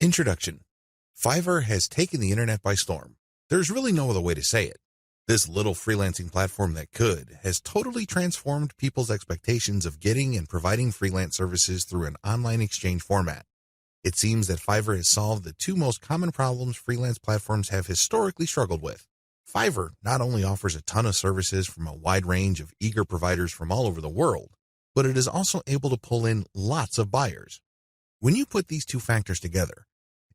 Introduction. Fiverr has taken the internet by storm. There's really no other way to say it. This little freelancing platform that could has totally transformed people's expectations of getting and providing freelance services through an online exchange format. It seems that Fiverr has solved the two most common problems freelance platforms have historically struggled with. Fiverr not only offers a ton of services from a wide range of eager providers from all over the world, but it is also able to pull in lots of buyers. When you put these two factors together,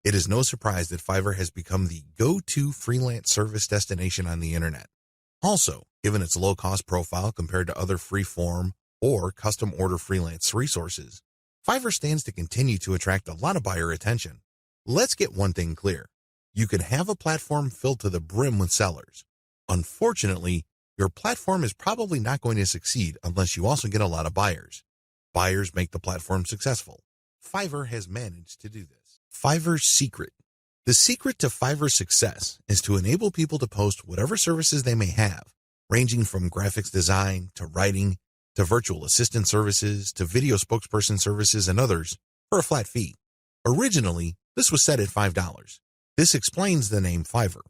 it is no surprise that Fiverr has become the go-to freelance service destination on the internet. Also, given its low-cost profile compared to other free-form or custom-order freelance resources, Fiverr stands to continue to attract a lot of buyer attention. Let's get one thing clear. You can have a platform filled to the brim with sellers. Unfortunately, your platform is probably not going to succeed unless you also get a lot of buyers. Buyers make the platform successful. Fiverr has managed to do this. Fiverr's secret. The secret to Fiverr's success is to enable people to post whatever services they may have, ranging from graphics design to writing to virtual assistant services to video spokesperson services and others for a flat fee. Originally, this was set at $5. This explains the name Fiverr.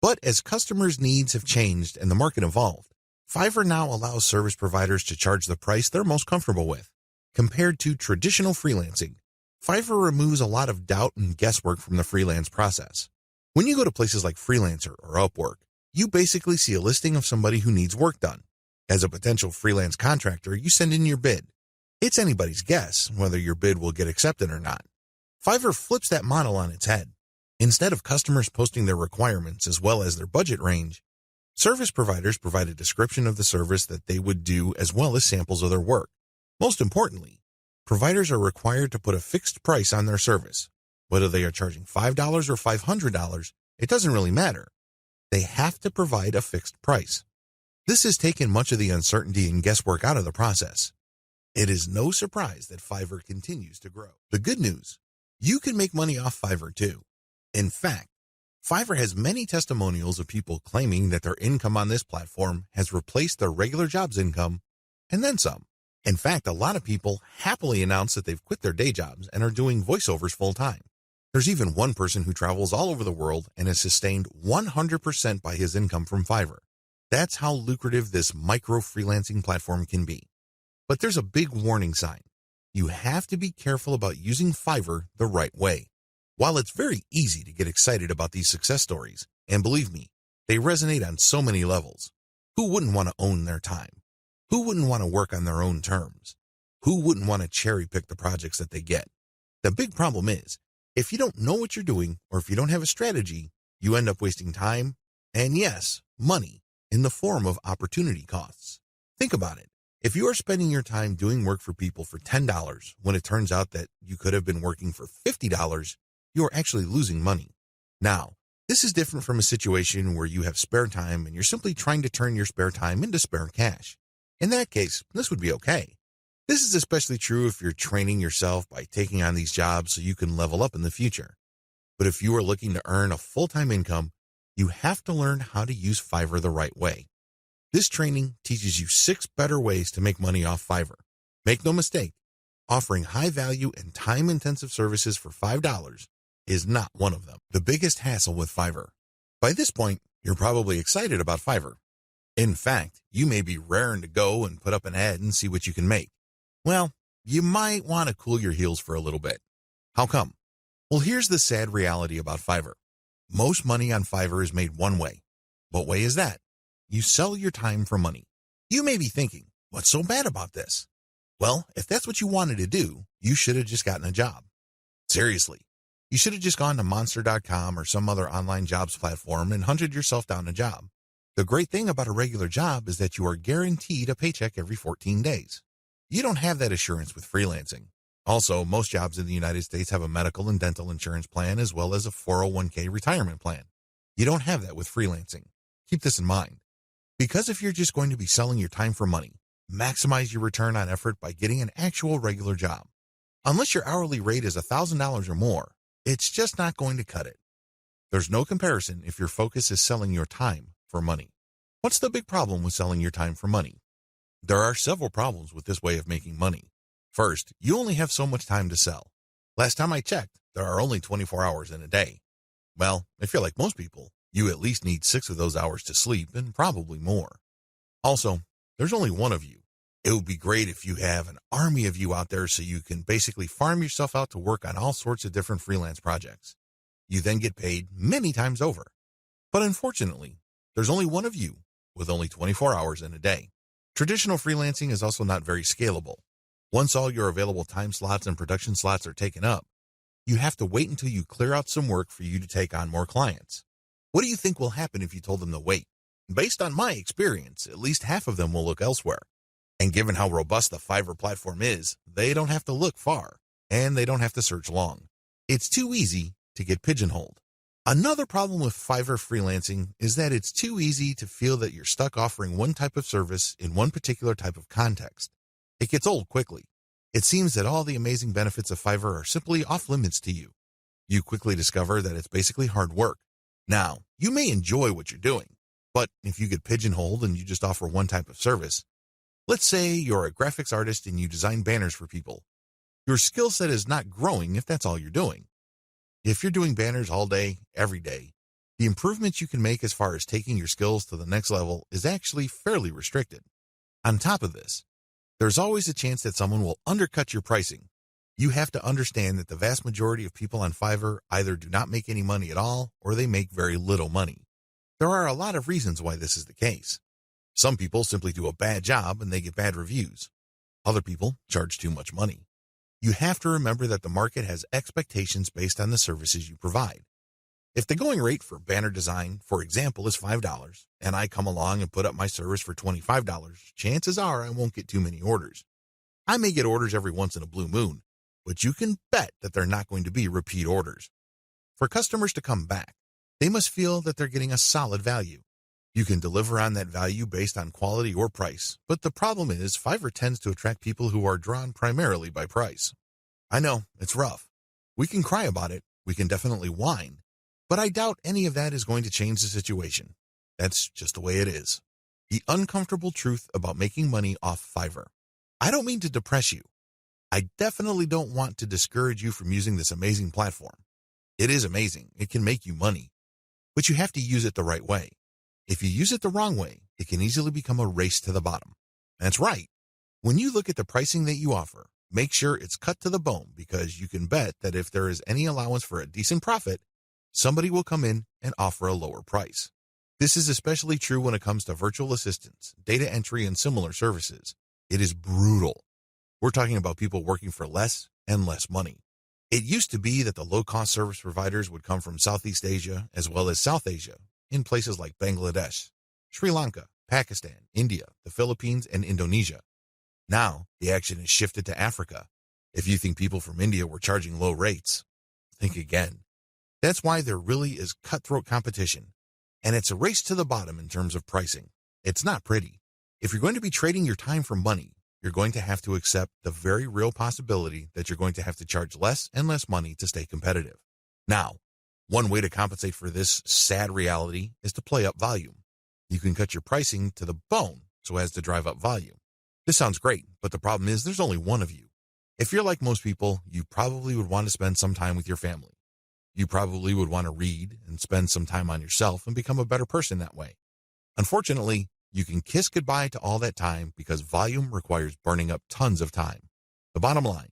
But as customers' needs have changed and the market evolved, Fiverr now allows service providers to charge the price they're most comfortable with. Compared to traditional freelancing, Fiverr removes a lot of doubt and guesswork from the freelance process. When you go to places like Freelancer or Upwork, you basically see a listing of somebody who needs work done. As a potential freelance contractor, you send in your bid. It's anybody's guess whether your bid will get accepted or not. Fiverr flips that model on its head. Instead of customers posting their requirements as well as their budget range, service providers provide a description of the service that they would do as well as samples of their work. Most importantly, providers are required to put a fixed price on their service. Whether they are charging $5 or $500, it doesn't really matter. They have to provide a fixed price. This has taken much of the uncertainty and guesswork out of the process. It is no surprise that Fiverr continues to grow. The good news, you can make money off Fiverr too. In fact, Fiverr has many testimonials of people claiming that their income on this platform has replaced their regular job's income and then some. In fact, a lot of people happily announce that they've quit their day jobs and are doing voiceovers full-time. There's even one person who travels all over the world and is sustained 100% by his income from Fiverr. That's how lucrative this micro-freelancing platform can be. But there's a big warning sign. You have to be careful about using Fiverr the right way. While it's very easy to get excited about these success stories, and believe me, they resonate on so many levels. Who wouldn't want to own their time? Who wouldn't want to work on their own terms? Who wouldn't want to cherry pick the projects that they get? The big problem is, if you don't know what you're doing or if you don't have a strategy, you end up wasting time and, yes, money in the form of opportunity costs. Think about it. If you are spending your time doing work for people for $10 when it turns out that you could have been working for $50, you are actually losing money. Now, this is different from a situation where you have spare time and you're simply trying to turn your spare time into spare cash. In that case, this would be okay. This is especially true if you're training yourself by taking on these jobs so you can level up in the future. But if you are looking to earn a full-time income, you have to learn how to use Fiverr the right way. This training teaches you 6 better ways to make money off Fiverr. Make no mistake, offering high-value and time-intensive services for $5 is not one of them. The biggest hassle with Fiverr. By this point, you're probably excited about Fiverr. In fact, you may be raring to go and put up an ad and see what you can make. Well, you might want to cool your heels for a little bit. How come? Well, here's the sad reality about Fiverr. Most money on Fiverr is made one way. What way is that? You sell your time for money. You may be thinking, what's so bad about this? Well, if that's what you wanted to do, you should have just gotten a job. Seriously, you should have just gone to Monster.com or some other online jobs platform and hunted yourself down a job. The great thing about a regular job is that you are guaranteed a paycheck every 14 days. You don't have that assurance with freelancing. Also, most jobs in the United States have a medical and dental insurance plan as well as a 401k retirement plan. You don't have that with freelancing. Keep this in mind. Because if you're just going to be selling your time for money, maximize your return on effort by getting an actual regular job. Unless your hourly rate is $1,000 or more, it's just not going to cut it. There's no comparison if your focus is selling your time for money. What's the big problem with selling your time for money? There are several problems with this way of making money. First, you only have so much time to sell. Last time I checked, there are only 24 hours in a day. Well, if you're like most people, you at least need 6 of those hours to sleep and probably more. Also, there's only one of you. It would be great if you have an army of you out there so you can basically farm yourself out to work on all sorts of different freelance projects. You then get paid many times over. But unfortunately, there's only one of you with only 24 hours in a day. Traditional freelancing is also not very scalable. Once all your available time slots and production slots are taken up, you have to wait until you clear out some work for you to take on more clients. What do you think will happen if you told them to wait? Based on my experience, at least half of them will look elsewhere. And given how robust the Fiverr platform is, they don't have to look far, and they don't have to search long. It's too easy to get pigeonholed. Another problem with Fiverr freelancing is that it's too easy to feel that you're stuck offering one type of service in one particular type of context. It gets old quickly. It seems that all the amazing benefits of Fiverr are simply off limits to you. You quickly discover that it's basically hard work. Now, you may enjoy what you're doing, but if you get pigeonholed and you just offer one type of service, let's say you're a graphics artist and you design banners for people, your skill set is not growing if that's all you're doing. If you're doing banners all day, every day, the improvements you can make as far as taking your skills to the next level is actually fairly restricted. On top of this, there's always a chance that someone will undercut your pricing. You have to understand that the vast majority of people on Fiverr either do not make any money at all or they make very little money. There are a lot of reasons why this is the case. Some people simply do a bad job and they get bad reviews. Other people charge too much money. You have to remember that the market has expectations based on the services you provide. If the going rate for banner design, for example, is $5, and I come along and put up my service for $25, chances are I won't get too many orders. I may get orders every once in a blue moon, but you can bet that they're not going to be repeat orders. For customers to come back, they must feel that they're getting a solid value. You can deliver on that value based on quality or price, but the problem is Fiverr tends to attract people who are drawn primarily by price. I know, it's rough. We can cry about it, we can definitely whine, but I doubt any of that is going to change the situation. That's just the way it is. The uncomfortable truth about making money off Fiverr. I don't mean to depress you. I definitely don't want to discourage you from using this amazing platform. It is amazing, it can make you money, but you have to use it the right way. If you use it the wrong way, it can easily become a race to the bottom. That's right. When you look at the pricing that you offer, make sure it's cut to the bone because you can bet that if there is any allowance for a decent profit, somebody will come in and offer a lower price. This is especially true when it comes to virtual assistants, data entry, and similar services. It is brutal. We're talking about people working for less and less money. It used to be that the low-cost service providers would come from Southeast Asia as well as South Asia, in places like Bangladesh, Sri Lanka, Pakistan, India, the Philippines, and Indonesia. Now, the action has shifted to Africa. If you think people from India were charging low rates, think again. That's why there really is cutthroat competition, and it's a race to the bottom in terms of pricing. It's not pretty. If you're going to be trading your time for money, you're going to have to accept the very real possibility that you're going to have to charge less and less money to stay competitive. Now, one way to compensate for this sad reality is to play up volume. You can cut your pricing to the bone so as to drive up volume. This sounds great, but the problem is there's only one of you. If you're like most people, you probably would want to spend some time with your family. You probably would want to read and spend some time on yourself and become a better person that way. Unfortunately, you can kiss goodbye to all that time because volume requires burning up tons of time. The bottom line,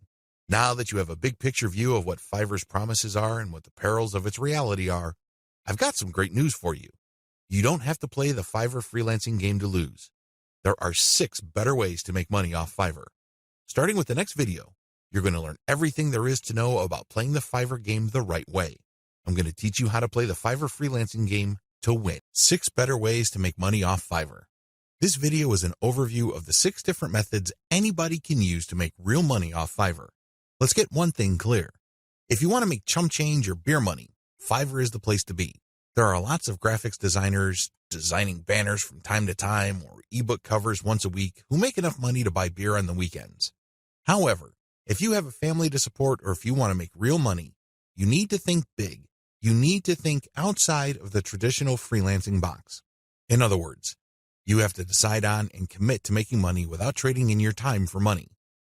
now that you have a big picture view of what Fiverr's promises are and what the perils of its reality are, I've got some great news for you. You don't have to play the Fiverr freelancing game to lose. There are 6 better ways to make money off Fiverr. Starting with the next video, you're going to learn everything there is to know about playing the Fiverr game the right way. I'm going to teach you how to play the Fiverr freelancing game to win. 6 better ways to make money off Fiverr. This video is an overview of the 6 different methods anybody can use to make real money off Fiverr. Let's get one thing clear. If you want to make chump change or beer money, Fiverr is the place to be. There are lots of graphics designers designing banners from time to time or ebook covers once a week who make enough money to buy beer on the weekends. However, if you have a family to support or if you want to make real money, you need to think big. You need to think outside of the traditional freelancing box. In other words, you have to decide on and commit to making money without trading in your time for money.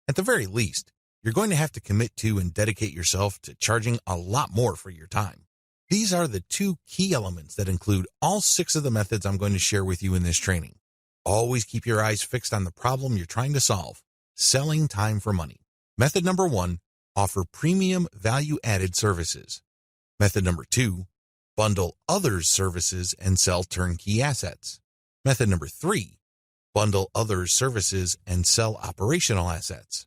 At the very least, you're going to have to commit to and dedicate yourself to charging a lot more for your time. These are the 2 key elements that include all 6 of the methods I'm going to share with you in this training. Always keep your eyes fixed on the problem you're trying to solve, selling time for money. Method number 1, offer premium value-added services. Method number 2, bundle others' services and sell turnkey assets. Method number 3, bundle others' services and sell operational assets.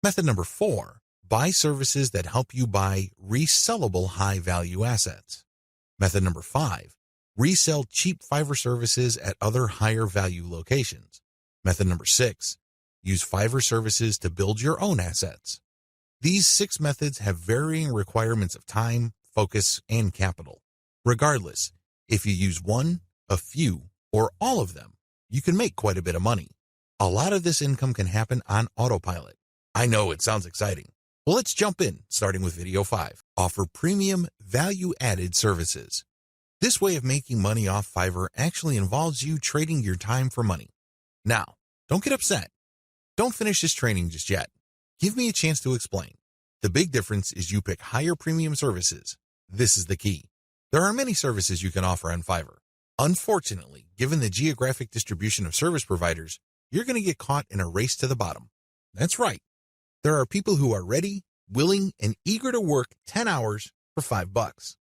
Method number 4, buy services that help you buy resellable high-value assets. Method number 5, resell cheap Fiverr services at other higher-value locations. Method number 6, use Fiverr services to build your own assets. These 6 methods have varying requirements of time, focus, and capital. Regardless, if you use one, a few, or all of them, you can make quite a bit of money. A lot of this income can happen on autopilot. I know it sounds exciting. Well, let's jump in, starting with video 5. Offer premium value-added services. This way of making money off Fiverr actually involves you trading your time for money. Now, don't get upset. Don't finish this training just yet. Give me a chance to explain. The big difference is you pick higher premium services. This is the key. There are many services you can offer on Fiverr. Unfortunately, given the geographic distribution of service providers, you're going to get caught in a race to the bottom. That's right. There are people who are ready, willing, and eager to work 10 hours for $5.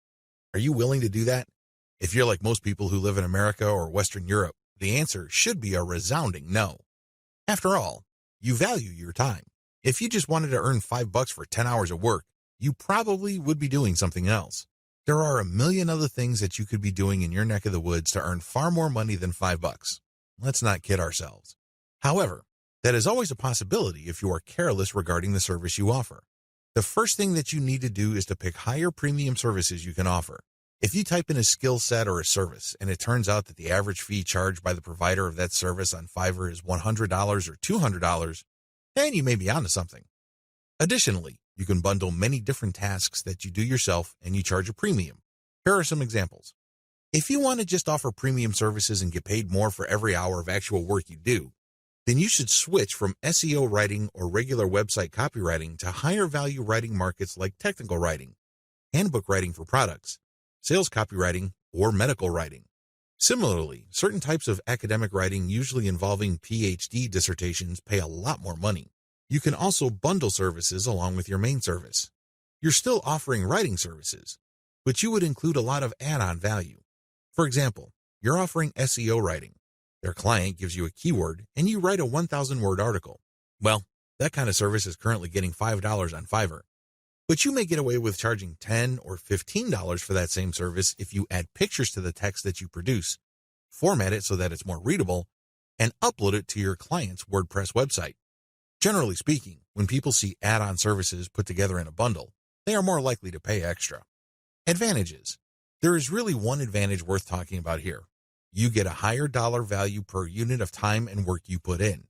Are you willing to do that? If you're like most people who live in America or Western Europe, the answer should be a resounding no. After all, you value your time. If you just wanted to earn $5 for 10 hours of work, you probably would be doing something else. There are a million other things that you could be doing in your neck of the woods to earn far more money than $5. Let's not kid ourselves. However, that is always a possibility if you are careless regarding the service you offer. The first thing that you need to do is to pick higher premium services you can offer. If you type in a skill set or a service and it turns out that the average fee charged by the provider of that service on Fiverr is $100 or $200, then you may be onto something. Additionally, you can bundle many different tasks that you do yourself and you charge a premium. Here are some examples. If you want to just offer premium services and get paid more for every hour of actual work you do, then you should switch from SEO writing or regular website copywriting to higher value writing markets like technical writing, handbook writing for products, sales copywriting, or medical writing. Similarly, certain types of academic writing usually involving PhD dissertations pay a lot more money. You can also bundle services along with your main service. You're still offering writing services, but you would include a lot of add-on value. For example, you're offering SEO writing. Their client gives you a keyword and you write a 1,000-word article. Well, that kind of service is currently getting $5 on Fiverr. But you may get away with charging $10 or $15 for that same service if you add pictures to the text that you produce, format it so that it's more readable, and upload it to your client's WordPress website. Generally speaking, when people see add-on services put together in a bundle, they are more likely to pay extra. Advantages. There is really one advantage worth talking about here. You get a higher dollar value per unit of time and work you put in.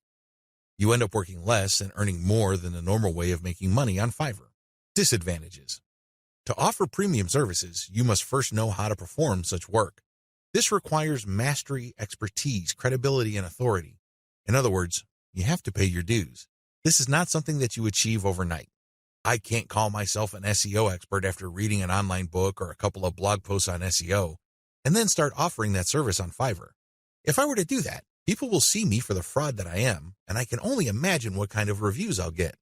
You end up working less and earning more than the normal way of making money on Fiverr. Disadvantages. To offer premium services, you must first know how to perform such work. This requires mastery, expertise, credibility, and authority. In other words, you have to pay your dues. This is not something that you achieve overnight. I can't call myself an SEO expert after reading an online book or a couple of blog posts on SEO and then start offering that service on Fiverr. If I were to do that, people will see me for the fraud that I am, and I can only imagine what kind of reviews I'll get.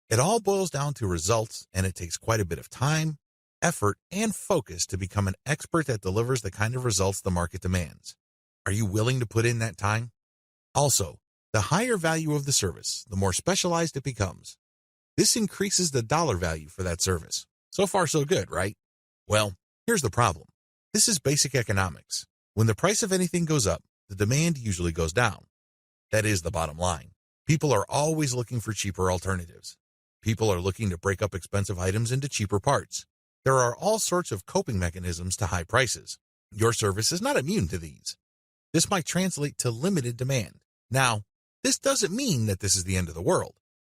It all boils down to results, and it takes quite a bit of time, effort, and focus to become an expert that delivers the kind of results the market demands. Are you willing to put in that time? Also, the higher value of the service, the more specialized it becomes. This increases the dollar value for that service. So far, so good, right? Well, here's the problem. This is basic economics. When the price of anything goes up, the demand usually goes down. That is the bottom line. People are always looking for cheaper alternatives. People are looking to break up expensive items into cheaper parts. There are all sorts of coping mechanisms to high prices. Your service is not immune to these. This might translate to limited demand. Now, this doesn't mean that this is the end of the world.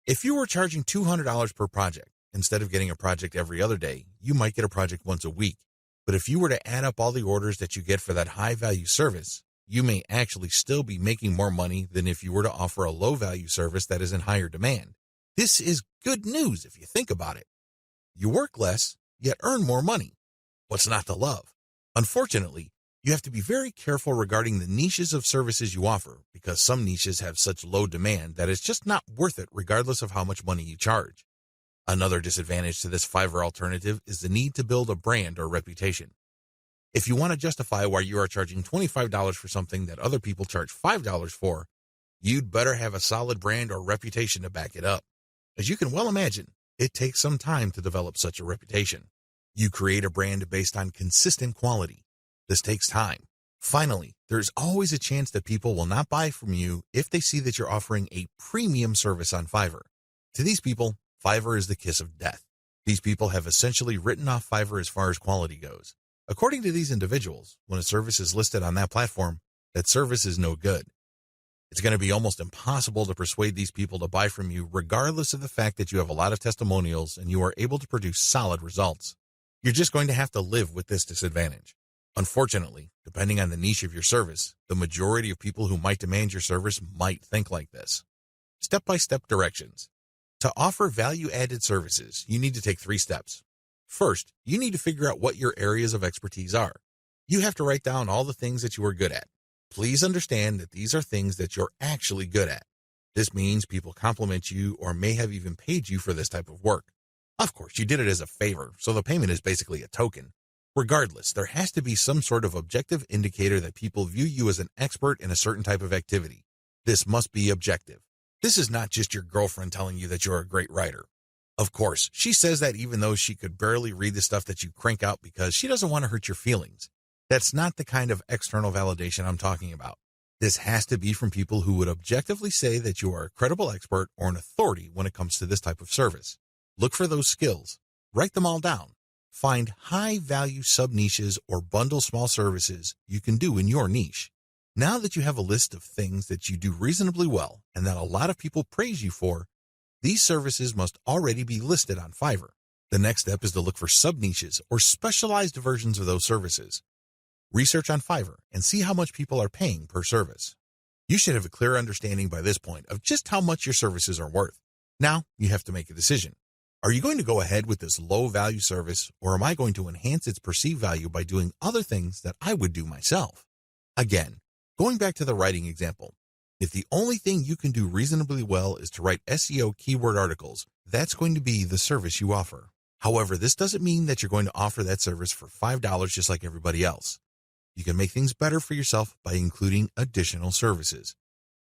If you were charging $200 per project, instead of getting a project every other day, you might get a project once a week. But if you were to add up all the orders that you get for that high-value service, you may actually still be making more money than if you were to offer a low-value service that is in higher demand. This is good news if you think about it. You work less, yet earn more money. What's not to love? Unfortunately, you have to be very careful regarding the niches of services you offer because some niches have such low demand that it's just not worth it regardless of how much money you charge. Another disadvantage to this Fiverr alternative is the need to build a brand or reputation. If you want to justify why you are charging $25 for something that other people charge $5 for, you'd better have a solid brand or reputation to back it up. As you can well imagine, it takes some time to develop such a reputation. You create a brand based on consistent quality. This takes time. Finally, there's always a chance that people will not buy from you if they see that you're offering a premium service on Fiverr. To these people, Fiverr is the kiss of death. These people have essentially written off Fiverr as far as quality goes. According to these individuals, when a service is listed on that platform, that service is no good. It's going to be almost impossible to persuade these people to buy from you regardless of the fact that you have a lot of testimonials and you are able to produce solid results. You're just going to have to live with this disadvantage. Unfortunately, depending on the niche of your service, the majority of people who might demand your service might think like this. Step-by-step directions. To offer value-added services, you need to take 3 steps. First, you need to figure out what your areas of expertise are. You have to write down all the things that you are good at. Please understand that these are things that you're actually good at. This means people compliment you or may have even paid you for this type of work. Of course, you did it as a favor, so the payment is basically a token. Regardless, there has to be some sort of objective indicator that people view you as an expert in a certain type of activity. This must be objective. This is not just your girlfriend telling you that you're a great writer. Of course, she says that even though she could barely read the stuff that you crank out because she doesn't want to hurt your feelings. That's not the kind of external validation I'm talking about. This has to be from people who would objectively say that you are a credible expert or an authority when it comes to this type of service. Look for those skills. Write them all down. Find high-value sub-niches or bundle small services you can do in your niche. Now that you have a list of things that you do reasonably well and that a lot of people praise you for, these services must already be listed on Fiverr. The next step is to look for sub-niches or specialized versions of those services. Research on Fiverr and see how much people are paying per service. You should have a clear understanding by this point of just how much your services are worth. Now, you have to make a decision. Are you going to go ahead with this low-value service, or am I going to enhance its perceived value by doing other things that I would do myself? Again, going back to the writing example, if the only thing you can do reasonably well is to write SEO keyword articles, that's going to be the service you offer. However, this doesn't mean that you're going to offer that service for $5 just like everybody else. You can make things better for yourself by including additional services.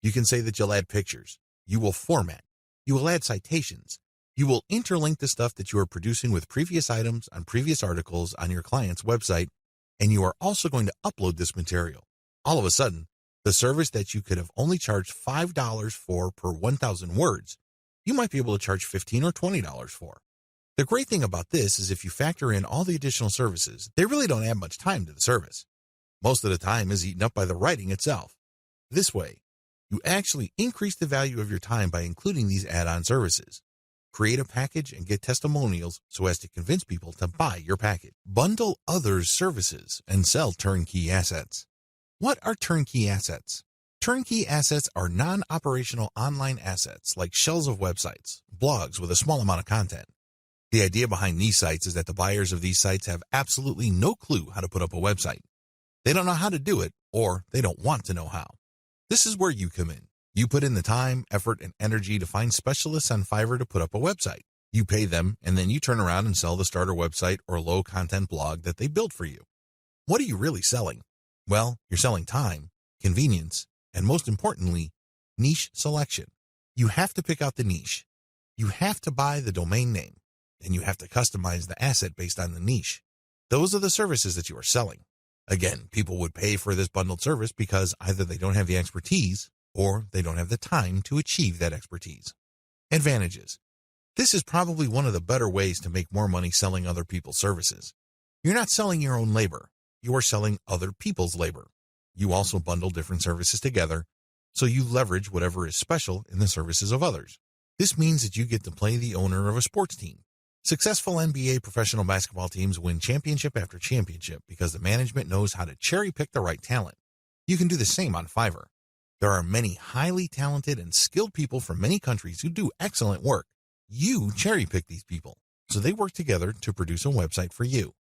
You can say that you'll add pictures, you will format, you will add citations, you will interlink the stuff that you are producing with previous items on previous articles on your client's website, and you are also going to upload this material. All of a sudden, the service that you could have only charged $5 for per 1,000 words, you might be able to charge $15 or $20 for. The great thing about this is if you factor in all the additional services, they really don't add much time to the service. Most of the time is eaten up by the writing itself. This way, you actually increase the value of your time by including these add-on services. Create a package and get testimonials so as to convince people to buy your package. Bundle others' services and sell turnkey assets. What are turnkey assets? Turnkey assets are non-operational online assets like shells of websites, blogs with a small amount of content. The idea behind these sites is that the buyers of these sites have absolutely no clue how to put up a website. They don't know how to do it, or they don't want to know how. This is where you come in. You put in the time, effort, and energy to find specialists on Fiverr to put up a website. You pay them, and then you turn around and sell the starter website or low-content blog that they built for you. What are you really selling? Well, you're selling time, convenience, and most importantly, niche selection. You have to pick out the niche. You have to buy the domain name, and you have to customize the asset based on the niche. Those are the services that you are selling. Again, people would pay for this bundled service because either they don't have the expertise or they don't have the time to achieve that expertise. Advantages. This is probably one of the better ways to make more money selling other people's services. You're not selling your own labor. You are selling other people's labor. You also bundle different services together, so you leverage whatever is special in the services of others. This means that you get to play the owner of a sports team. Successful NBA professional basketball teams win championship after championship because the management knows how to cherry-pick the right talent. You can do the same on Fiverr. There are many highly talented and skilled people from many countries who do excellent work. You cherry pick these people, so they work together to produce a website for you.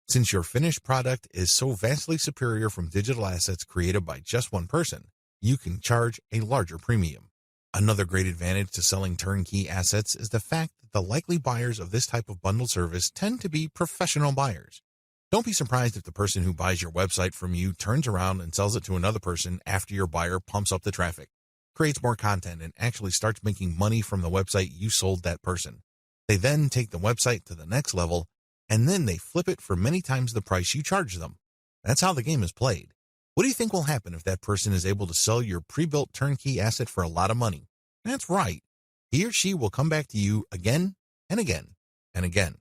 Since your finished product is so vastly superior from digital assets created by just one person, you can charge a larger premium. Another great advantage to selling turnkey assets is the fact that the likely buyers of this type of bundled service tend to be professional buyers. Don't be surprised if the person who buys your website from you turns around and sells it to another person after your buyer pumps up the traffic, creates more content, and actually starts making money from the website you sold that person. They then take the website to the next level, and then they flip it for many times the price you charge them. That's how the game is played. What do you think will happen if that person is able to sell your pre-built turnkey asset for a lot of money? That's right. He or she will come back to you again and again and again.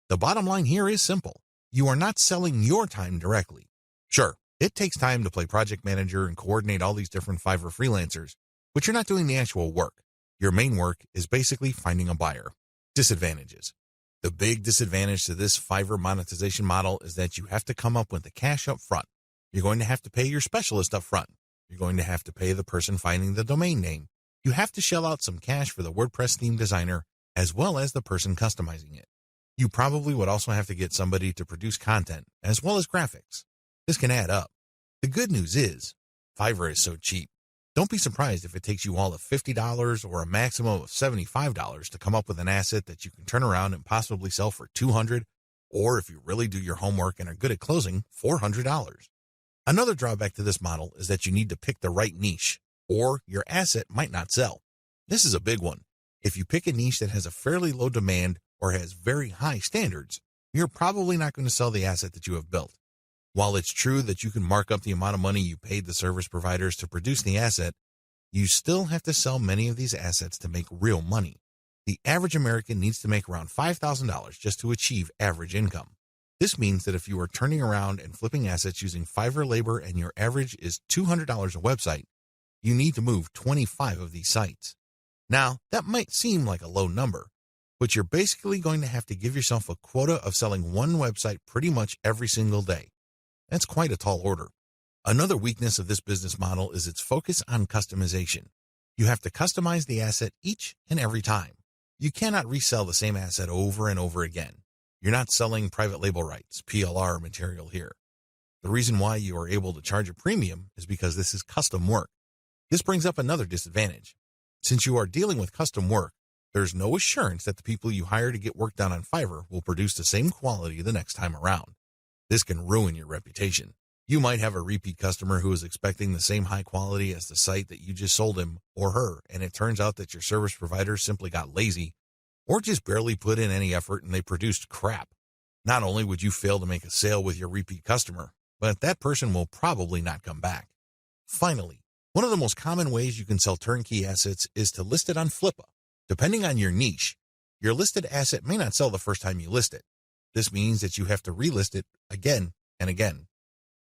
The bottom line here is simple. You are not selling your time directly. Sure, it takes time to play project manager and coordinate all these different Fiverr freelancers, but you're not doing the actual work. Your main work is basically finding a buyer. Disadvantages. The big disadvantage to this Fiverr monetization model is that you have to come up with the cash up front. You're going to have to pay your specialist up front. You're going to have to pay the person finding the domain name. You have to shell out some cash for the WordPress theme designer, as well as the person customizing it. You probably would also have to get somebody to produce content, as well as graphics. This can add up. The good news is, Fiverr is so cheap. Don't be surprised if it takes you all of $50 or a maximum of $75 to come up with an asset that you can turn around and possibly sell for $200, or if you really do your homework and are good at closing, $400. Another drawback to this model is that you need to pick the right niche, or your asset might not sell. This is a big one. If you pick a niche that has a fairly low demand or has very high standards, you're probably not going to sell the asset that you have built. While it's true that you can mark up the amount of money you paid the service providers to produce the asset, you still have to sell many of these assets to make real money. The average American needs to make around $5,000 just to achieve average income. This means that if you are turning around and flipping assets using Fiverr labor and your average is $200 a website, you need to move 25 of these sites. Now, that might seem like a low number, but you're basically going to have to give yourself a quota of selling one website pretty much every single day. That's quite a tall order. Another weakness of this business model is its focus on customization. You have to customize the asset each and every time. You cannot resell the same asset over and over again. You're not selling private label rights, PLR material here. The reason why you are able to charge a premium is because this is custom work. This brings up another disadvantage. Since you are dealing with custom work, there's no assurance that the people you hire to get work done on Fiverr will produce the same quality the next time around. This can ruin your reputation. You might have a repeat customer who is expecting the same high quality as the site that you just sold him or her, and it turns out that your service provider simply got lazy or just barely put in any effort and they produced crap. Not only would you fail to make a sale with your repeat customer, but that person will probably not come back. Finally, one of the most common ways you can sell turnkey assets is to list it on Flippa. Depending on your niche, your listed asset may not sell the first time you list it. This means that you have to relist it again and again.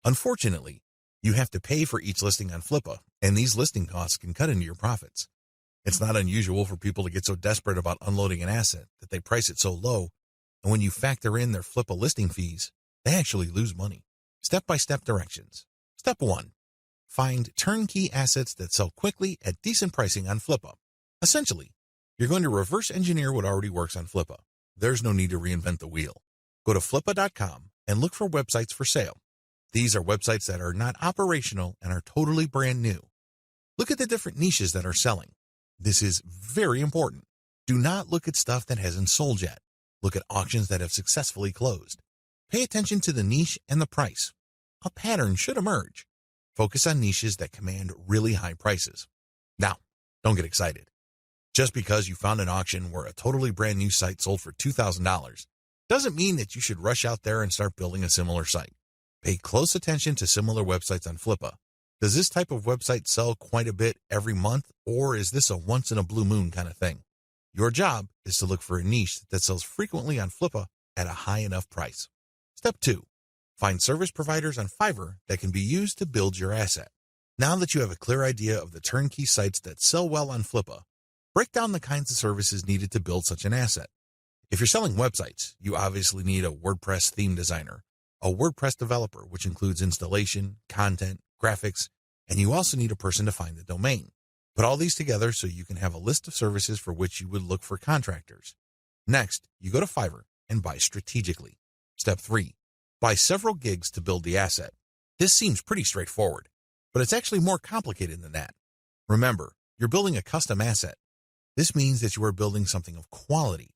Unfortunately, you have to pay for each listing on Flippa, and these listing costs can cut into your profits. It's not unusual for people to get so desperate about unloading an asset that they price it so low, and when you factor in their Flippa listing fees, they actually lose money. Step-by-step directions. Step 1. Find turnkey assets that sell quickly at decent pricing on Flippa. Essentially, you're going to reverse engineer what already works on Flippa. There's no need to reinvent the wheel. Go to flippa.com and look for websites for sale. These are websites that are not operational and are totally brand new. Look at the different niches that are selling. This is very important. Do not look at stuff that hasn't sold yet. Look at auctions that have successfully closed. Pay attention to the niche and the price. A pattern should emerge. Focus on niches that command really high prices. Now, don't get excited. Just because you found an auction where a totally brand new site sold for $2,000 doesn't mean that you should rush out there and start building a similar site. Pay close attention to similar websites on Flippa. Does this type of website sell quite a bit every month, or is this a once-in-a-blue-moon kind of thing? Your job is to look for a niche that sells frequently on Flippa at a high enough price. Step 2. Find service providers on Fiverr that can be used to build your asset. Now that you have a clear idea of the turnkey sites that sell well on Flippa, break down the kinds of services needed to build such an asset. If you're selling websites, you obviously need a WordPress theme designer, a WordPress developer, which includes installation, content, graphics, And you also need a person to find the domain. Put all these together so you can have a list of services for which you would look for contractors. Next, you go to Fiverr and buy strategically. Step 3. Buy several gigs to build the asset. This seems pretty straightforward, but it's actually more complicated than that. Remember, you're building a custom asset. This means that you are building something of quality.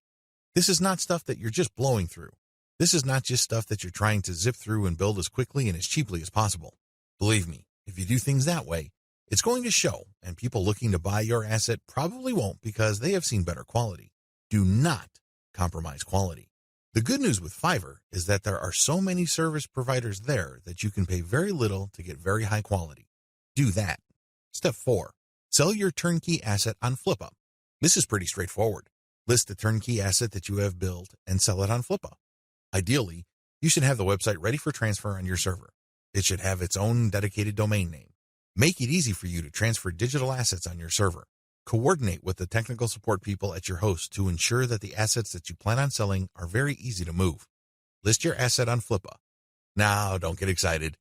This is not stuff that you're just blowing through. This is not just stuff that you're trying to zip through and build as quickly and as cheaply as possible. Believe me, if you do things that way, it's going to show, and people looking to buy your asset probably won't because they have seen better quality. Do not compromise quality. The good news with Fiverr is that there are so many service providers there that you can pay very little to get very high quality. Do that. Step 4. Sell your turnkey asset on Flippa. This is pretty straightforward. List the turnkey asset that you have built and sell it on Flippa. Ideally, you should have the website ready for transfer on your server. It should have its own dedicated domain name. Make it easy for you to transfer digital assets on your server. Coordinate with the technical support people at your host to ensure that the assets that you plan on selling are very easy to move. List your asset on Flippa. Now, don't get excited.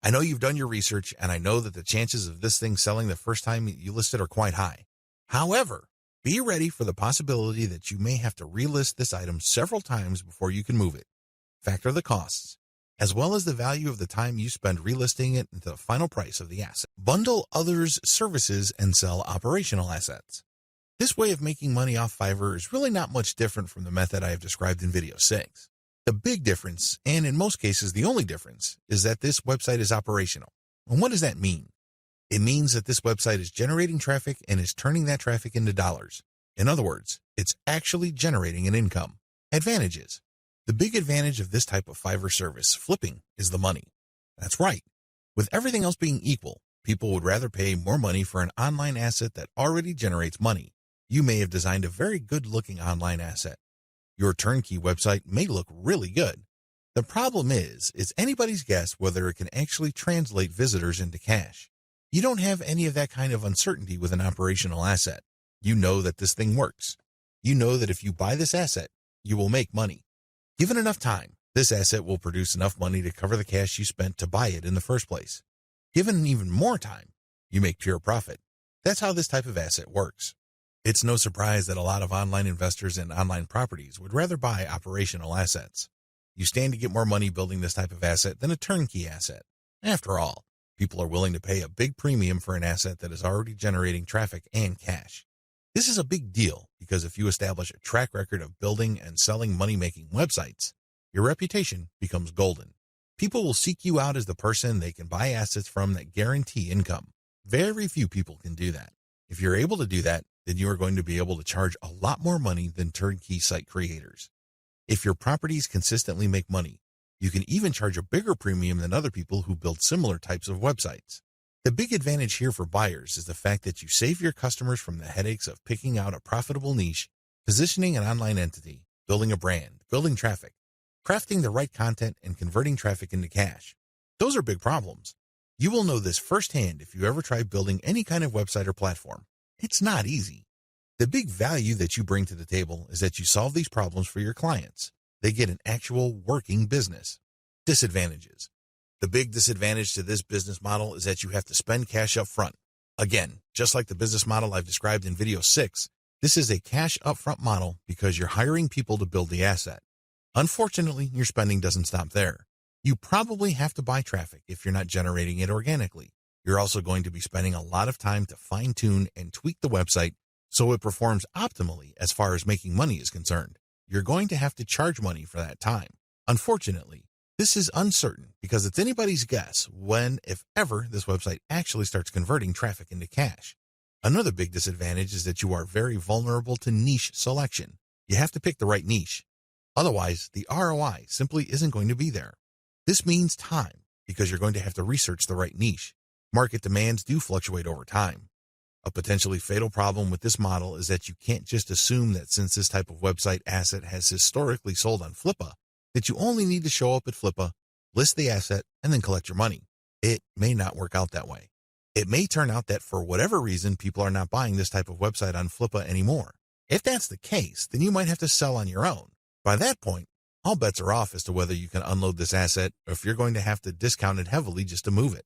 I know you've done your research, and I know that the chances of this thing selling the first time you list it are quite high. However, be ready for the possibility that you may have to relist this item several times before you can move it. Factor the costs, as well as the value of the time you spend relisting it into the final price of the asset. Bundle others' services and sell operational assets. This way of making money off Fiverr is really not much different from the method I have described in video 6. The big difference, and in most cases the only difference, is that this website is operational. And what does that mean? It means that this website is generating traffic and is turning that traffic into dollars. In other words, it's actually generating an income. Advantages. The big advantage of this type of Fiverr service, flipping, is the money. That's right. With everything else being equal, people would rather pay more money for an online asset that already generates money. You may have designed a very good-looking online asset. Your turnkey website may look really good. The problem is, it's anybody's guess whether it can actually translate visitors into cash. You don't have any of that kind of uncertainty with an operational asset. You know that this thing works. You know that if you buy this asset, you will make money. Given enough time, this asset will produce enough money to cover the cash you spent to buy it in the first place. Given even more time, you make pure profit. That's how this type of asset works. It's no surprise that a lot of online investors in online properties would rather buy operational assets. You stand to get more money building this type of asset than a turnkey asset. After all, people are willing to pay a big premium for an asset that is already generating traffic and cash. This is a big deal because if you establish a track record of building and selling money-making websites, your reputation becomes golden. People will seek you out as the person they can buy assets from that guarantee income. Very few people can do that. If you're able to do that, then you are going to be able to charge a lot more money than turnkey site creators. If your properties consistently make money, you can even charge a bigger premium than other people who build similar types of websites. The big advantage here for buyers is the fact that you save your customers from the headaches of picking out a profitable niche, positioning an online entity, building a brand, building traffic, crafting the right content, and converting traffic into cash. Those are big problems. You will know this firsthand if you ever try building any kind of website or platform. It's not easy. The big value that you bring to the table is that you solve these problems for your clients. They get an actual working business. Disadvantages. The big disadvantage to this business model is that you have to spend cash up front. Again, just like the business model I've described in video 6, this is a cash upfront model because you're hiring people to build the asset. Unfortunately, your spending doesn't stop there. You probably have to buy traffic if you're not generating it organically. You're also going to be spending a lot of time to fine-tune and tweak the website so it performs optimally as far as making money is concerned. You're going to have to charge money for that time. Unfortunately, this is uncertain because it's anybody's guess when, if ever, this website actually starts converting traffic into cash. Another big disadvantage is that you are very vulnerable to niche selection. You have to pick the right niche. Otherwise, the ROI simply isn't going to be there. This means time because you're going to have to research the right niche. Market demands do fluctuate over time. A potentially fatal problem with this model is that you can't just assume that since this type of website asset has historically sold on Flippa, that you only need to show up at Flippa, list the asset, and then collect your money. It may not work out that way. It may turn out that for whatever reason, people are not buying this type of website on Flippa anymore. If that's the case, then you might have to sell on your own. By that point, all bets are off as to whether you can unload this asset or if you're going to have to discount it heavily just to move it.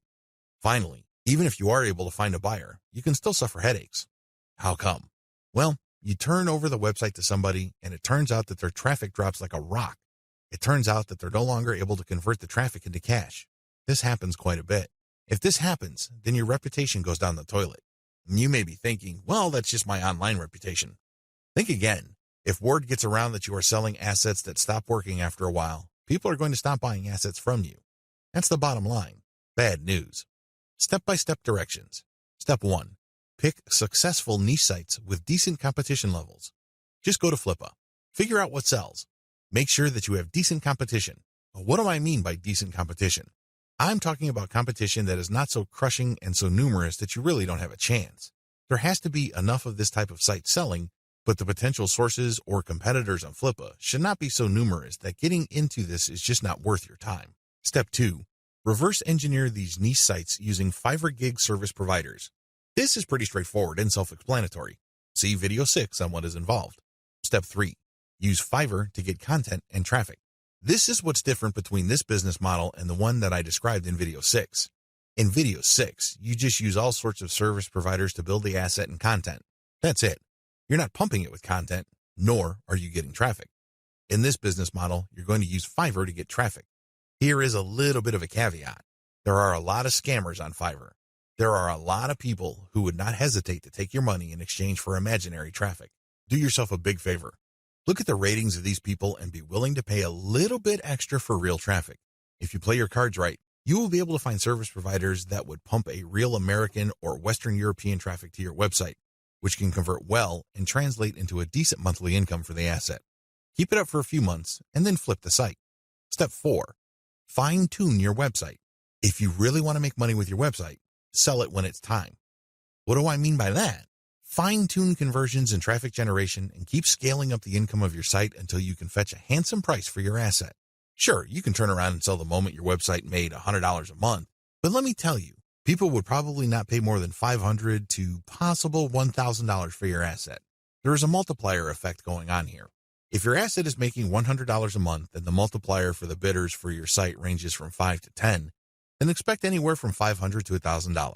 Finally, Even if you are able to find a buyer, you can still suffer headaches. How come? Well, you turn over the website to somebody and it turns out that their traffic drops like a rock. It turns out that they're no longer able to convert the traffic into cash. This happens quite a bit. If this happens, then your reputation goes down the toilet. And you may be thinking, well, that's just my online reputation. Think again. If word gets around that you are selling assets that stop working after a while, people are going to stop buying assets from you. That's the bottom line. Bad news. Step-by-step directions. Step 1. Pick successful niche sites with decent competition levels. Just go to Flippa. Figure out what sells. Make sure that you have decent competition. What do I mean by decent competition? I'm talking about competition that is not so crushing and so numerous that you really don't have a chance. There has to be enough of this type of site selling, but the potential sources or competitors on Flippa should not be so numerous that getting into this is just not worth your time. Step 2. Reverse engineer these niche sites using Fiverr gig service providers. This is pretty straightforward and self-explanatory. See video 6 on what is involved. Step 3. Use Fiverr to get content and traffic. This is what's different between this business model and the one that I described in video 6. In video 6, you just use all sorts of service providers to build the asset and content. That's it. You're not pumping it with content, nor are you getting traffic. In this business model, you're going to use Fiverr to get traffic. Here is a little bit of a caveat. There are a lot of scammers on Fiverr. There are a lot of people who would not hesitate to take your money in exchange for imaginary traffic. Do yourself a big favor. Look at the ratings of these people and be willing to pay a little bit extra for real traffic. If you play your cards right, you will be able to find service providers that would pump a real American or Western European traffic to your website, which can convert well and translate into a decent monthly income for the asset. Keep it up for a few months and then flip the site. Step 4. Fine-tune your website. If you really want to make money with your website, sell it when it's time. What do I mean by that? Fine-tune conversions and traffic generation and keep scaling up the income of your site until you can fetch a handsome price for your asset. Sure, you can turn around and sell the moment your website made $100 a month, but let me tell you, people would probably not pay more than $500 to possible $1,000 for your asset. There is a multiplier effect going on here. If your asset is making $100 a month and the multiplier for the bidders for your site ranges from 5 to 10, then expect anywhere from $500 to $1,000.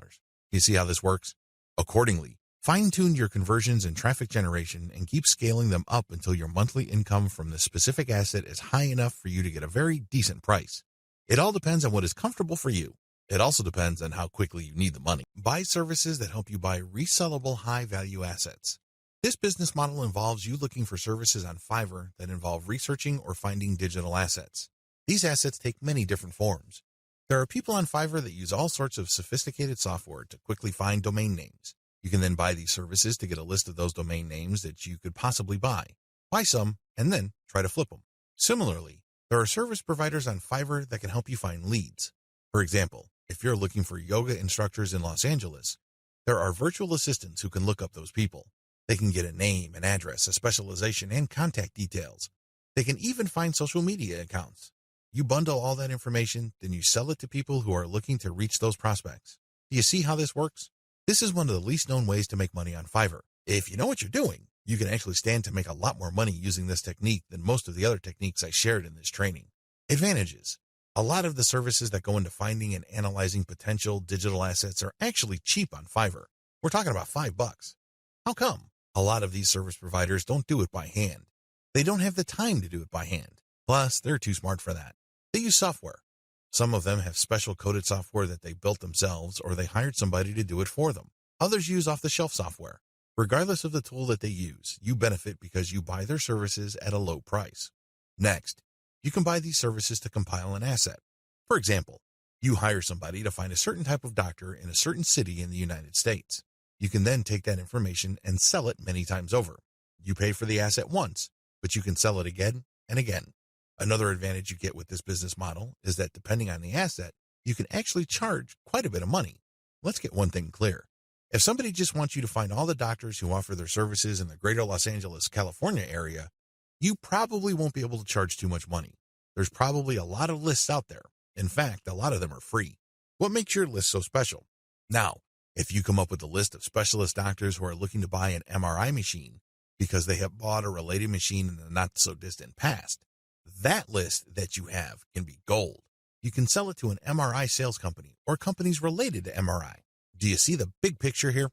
You see how this works? Accordingly, fine-tune your conversions and traffic generation and keep scaling them up until your monthly income from the specific asset is high enough for you to get a very decent price. It all depends on what is comfortable for you. It also depends on how quickly you need the money. Buy services that help you buy resellable high-value assets. This business model involves you looking for services on Fiverr that involve researching or finding digital assets. These assets take many different forms. There are people on Fiverr that use all sorts of sophisticated software to quickly find domain names. You can then buy these services to get a list of those domain names that you could possibly buy. Buy some, and then try to flip them. Similarly, there are service providers on Fiverr that can help you find leads. For example, if you're looking for yoga instructors in Los Angeles, there are virtual assistants who can look up those people. They can get a name, an address, a specialization, and contact details. They can even find social media accounts. You bundle all that information, then you sell it to people who are looking to reach those prospects. Do you see how this works? This is one of the least known ways to make money on Fiverr. If you know what you're doing, you can actually stand to make a lot more money using this technique than most of the other techniques I shared in this training. Advantages. A lot of the services that go into finding and analyzing potential digital assets are actually cheap on Fiverr. We're talking about $5. How come? A lot of these service providers don't do it by hand. They don't have the time to do it by hand. Plus, they're too smart for that. They use software. Some of them have special coded software that they built themselves or they hired somebody to do it for them. Others use off-the-shelf software. Regardless of the tool that they use, you benefit because you buy their services at a low price. Next, you can buy these services to compile an asset. For example, you hire somebody to find a certain type of doctor in a certain city in the United States. You can then take that information and sell it many times over. You pay for the asset once, but you can sell it again and again. Another advantage you get with this business model is that depending on the asset, you can actually charge quite a bit of money. Let's get one thing clear. If somebody just wants you to find all the doctors who offer their services in the greater Los Angeles, California area, you probably won't be able to charge too much money. There's probably a lot of lists out there. In fact, a lot of them are free. What makes your list so special? Now, if you come up with a list of specialist doctors who are looking to buy an MRI machine because they have bought a related machine in the not-so-distant past, that list that you have can be gold. You can sell it to an MRI sales company or companies related to MRI. Do you see the big picture here?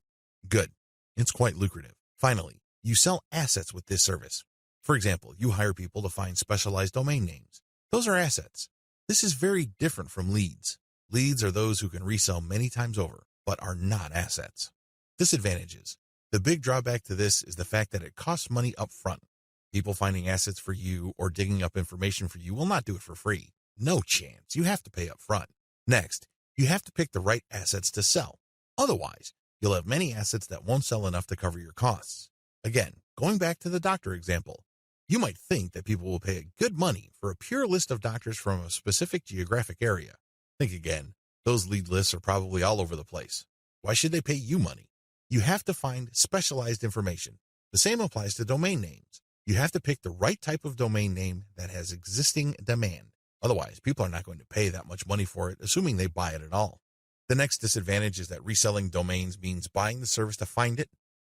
Good. It's quite lucrative. Finally, you sell assets with this service. For example, you hire people to find specialized domain names. Those are assets. This is very different from leads. Leads are those who can resell many times over, but are not assets. Disadvantages. The big drawback to this is the fact that it costs money up front. People finding assets for you or digging up information for you will not do it for free. No chance. You have to pay up front. Next, you have to pick the right assets to sell. Otherwise, you'll have many assets that won't sell enough to cover your costs. Again, going back to the doctor example, you might think that people will pay good money for a pure list of doctors from a specific geographic area. Think again. Those lead lists are probably all over the place. Why should they pay you money? You have to find specialized information. The same applies to domain names. You have to pick the right type of domain name that has existing demand. Otherwise, people are not going to pay that much money for it, assuming they buy it at all. The next disadvantage is that reselling domains means buying the service to find it,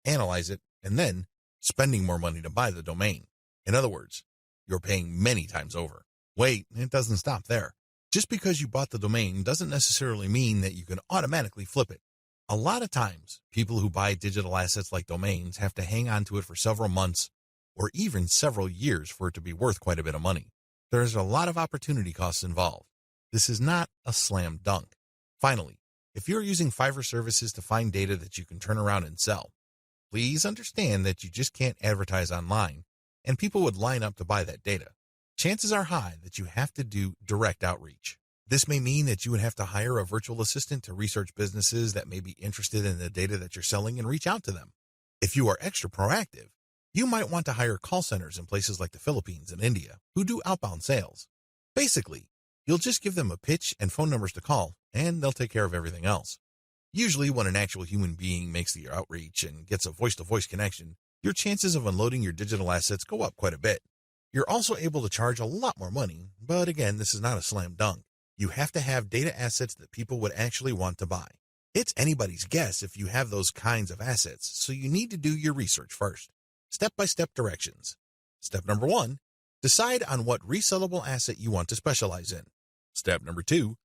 analyze it, and then spending more money to buy the domain. In other words, you're paying many times over. Wait, it doesn't stop there. Just because you bought the domain doesn't necessarily mean that you can automatically flip it. A lot of times, people who buy digital assets like domains have to hang on to it for several months or even several years for it to be worth quite a bit of money. There's a lot of opportunity costs involved. This is not a slam dunk. Finally, if you're using Fiverr services to find data that you can turn around and sell, please understand that you just can't advertise online and people would line up to buy that data. Chances are high that you have to do direct outreach. This may mean that you would have to hire a virtual assistant to research businesses that may be interested in the data that you're selling and reach out to them. If you are extra proactive, you might want to hire call centers in places like the Philippines and India who do outbound sales. Basically, you'll just give them a pitch and phone numbers to call, and they'll take care of everything else. Usually, when an actual human being makes the outreach and gets a voice-to-voice connection, your chances of unloading your digital assets go up quite a bit. You're also able to charge a lot more money, but again, this is not a slam dunk. You have to have data assets that people would actually want to buy. It's anybody's guess if you have those kinds of assets, so you need to do your research first. Step-by-step directions. Step number 1, decide on what resellable asset you want to specialize in. Step number 2,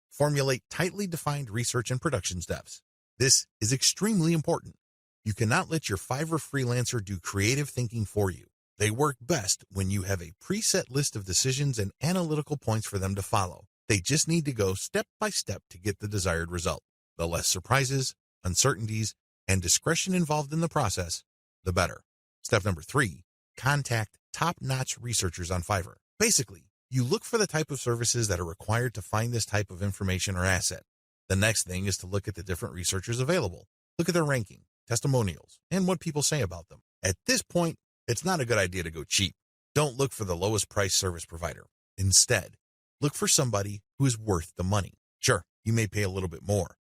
formulate tightly defined research and production steps. This is extremely important. You cannot let your Fiverr freelancer do creative thinking for you. They work best when you have a preset list of decisions and analytical points for them to follow. They just need to go step by step to get the desired result. The less surprises, uncertainties, and discretion involved in the process, the better. Step number 3, contact top-notch researchers on Fiverr. Basically, you look for the type of services that are required to find this type of information or asset. The next thing is to look at the different researchers available. Look at their ranking, testimonials, and what people say about them. At this point, it's not a good idea to go cheap. Don't look for the lowest price service provider. Instead, look for somebody who is worth the money. Sure, you may pay a little bit more.